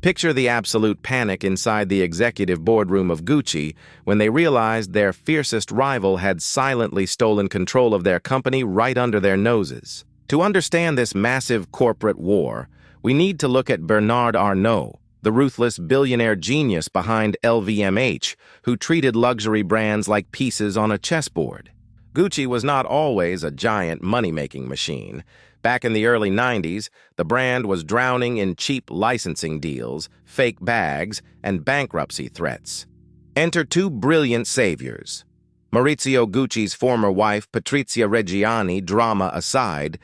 Picture the absolute panic inside the executive boardroom of Gucci when they realized their fiercest rival had silently stolen control of their company right under their noses. To understand this massive corporate war, we need to look at Bernard Arnault, the ruthless billionaire genius behind LVMH, who treated luxury brands like pieces on a chessboard. Gucci was not always a giant money-making machine. Back in the early 90s, the brand was drowning in cheap licensing deals, fake bags, and bankruptcy threats. Enter two brilliant saviors. Maurizio Gucci's former wife, Patrizia Reggiani, drama aside,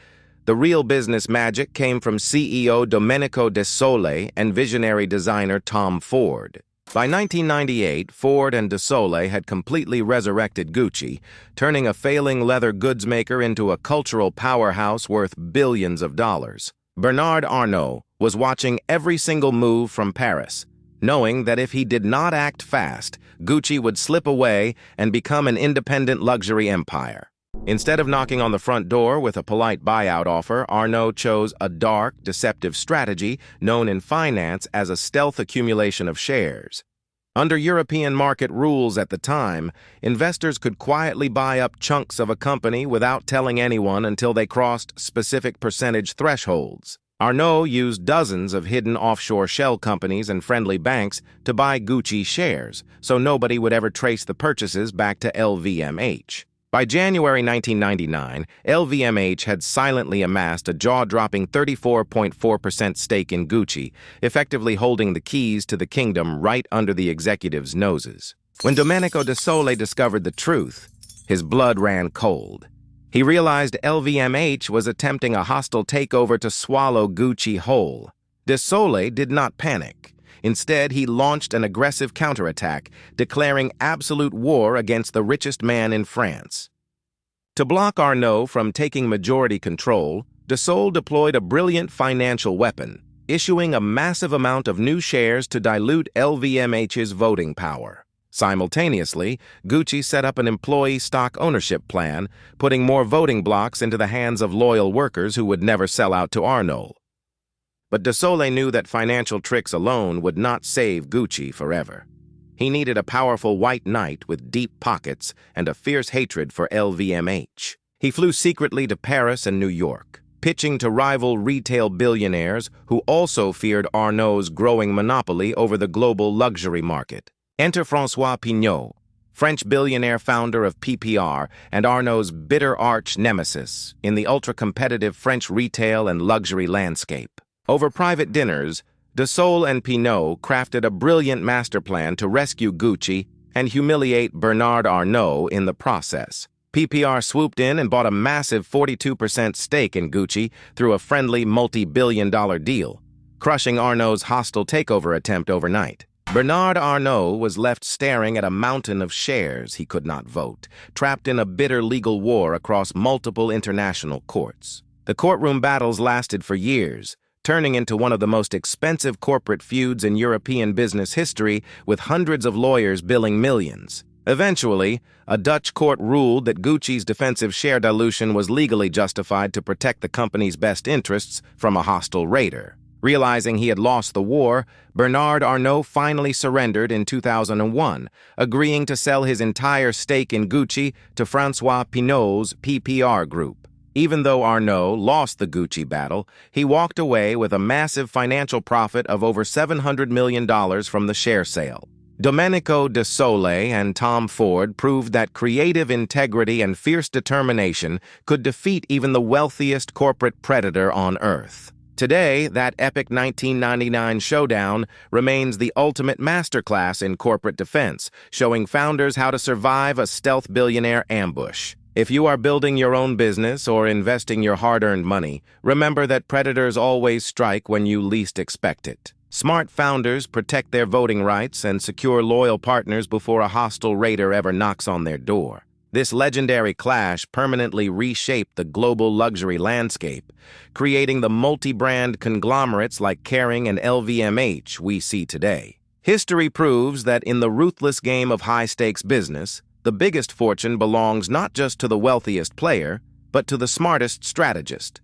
the real business magic came from CEO Domenico De Sole and visionary designer Tom Ford. By 1998, Ford and De Sole had completely resurrected Gucci, turning a failing leather goods maker into a cultural powerhouse worth billions of dollars. Bernard Arnault was watching every single move from Paris, knowing that if he did not act fast, Gucci would slip away and become an independent luxury empire. Instead of knocking on the front door with a polite buyout offer, Arnault chose a dark, deceptive strategy known in finance as a stealth accumulation of shares. Under European market rules at the time, investors could quietly buy up chunks of a company without telling anyone until they crossed specific percentage thresholds. Arnault used dozens of hidden offshore shell companies and friendly banks to buy Gucci shares, so nobody would ever trace the purchases back to LVMH. By January 1999, LVMH had silently amassed a jaw-dropping 34.4% stake in Gucci, effectively holding the keys to the kingdom right under the executives' noses. When Domenico De Sole discovered the truth, his blood ran cold. He realized LVMH was attempting a hostile takeover to swallow Gucci whole. De Sole did not panic. Instead, he launched an aggressive counterattack, declaring absolute war against the richest man in France. To block Arnault from taking majority control, De Sole deployed a brilliant financial weapon, issuing a massive amount of new shares to dilute LVMH's voting power. Simultaneously, Gucci set up an employee stock ownership plan, putting more voting blocks into the hands of loyal workers who would never sell out to Arnault. But De Sole knew that financial tricks alone would not save Gucci forever. He needed a powerful white knight with deep pockets and a fierce hatred for LVMH. He flew secretly to Paris and New York, pitching to rival retail billionaires who also feared Arnault's growing monopoly over the global luxury market. Enter François Pinault, French billionaire founder of PPR and Arnault's bitter arch nemesis in the ultra-competitive French retail and luxury landscape. Over private dinners, De Sole and Pinault crafted a brilliant master plan to rescue Gucci and humiliate Bernard Arnault in the process. PPR swooped in and bought a massive 42% stake in Gucci through a friendly multi-billion-dollar deal, crushing Arnault's hostile takeover attempt overnight. Bernard Arnault was left staring at a mountain of shares he could not vote, trapped in a bitter legal war across multiple international courts. The courtroom battles lasted for years, turning into one of the most expensive corporate feuds in European business history, with hundreds of lawyers billing millions. Eventually, a Dutch court ruled that Gucci's defensive share dilution was legally justified to protect the company's best interests from a hostile raider. Realizing he had lost the war, Bernard Arnault finally surrendered in 2001, agreeing to sell his entire stake in Gucci to François Pinault's PPR group. Even though Arnault lost the Gucci battle, he walked away with a massive financial profit of over $700 million from the share sale. Domenico De Sole and Tom Ford proved that creative integrity and fierce determination could defeat even the wealthiest corporate predator on Earth. Today, that epic 1999 showdown remains the ultimate masterclass in corporate defense, showing founders how to survive a stealth billionaire ambush. If you are building your own business or investing your hard-earned money, remember that predators always strike when you least expect it. Smart founders protect their voting rights and secure loyal partners before a hostile raider ever knocks on their door. This legendary clash permanently reshaped the global luxury landscape, creating the multi-brand conglomerates like Kering and LVMH we see today. History proves that in the ruthless game of high-stakes business, the biggest fortune belongs not just to the wealthiest player, but to the smartest strategist.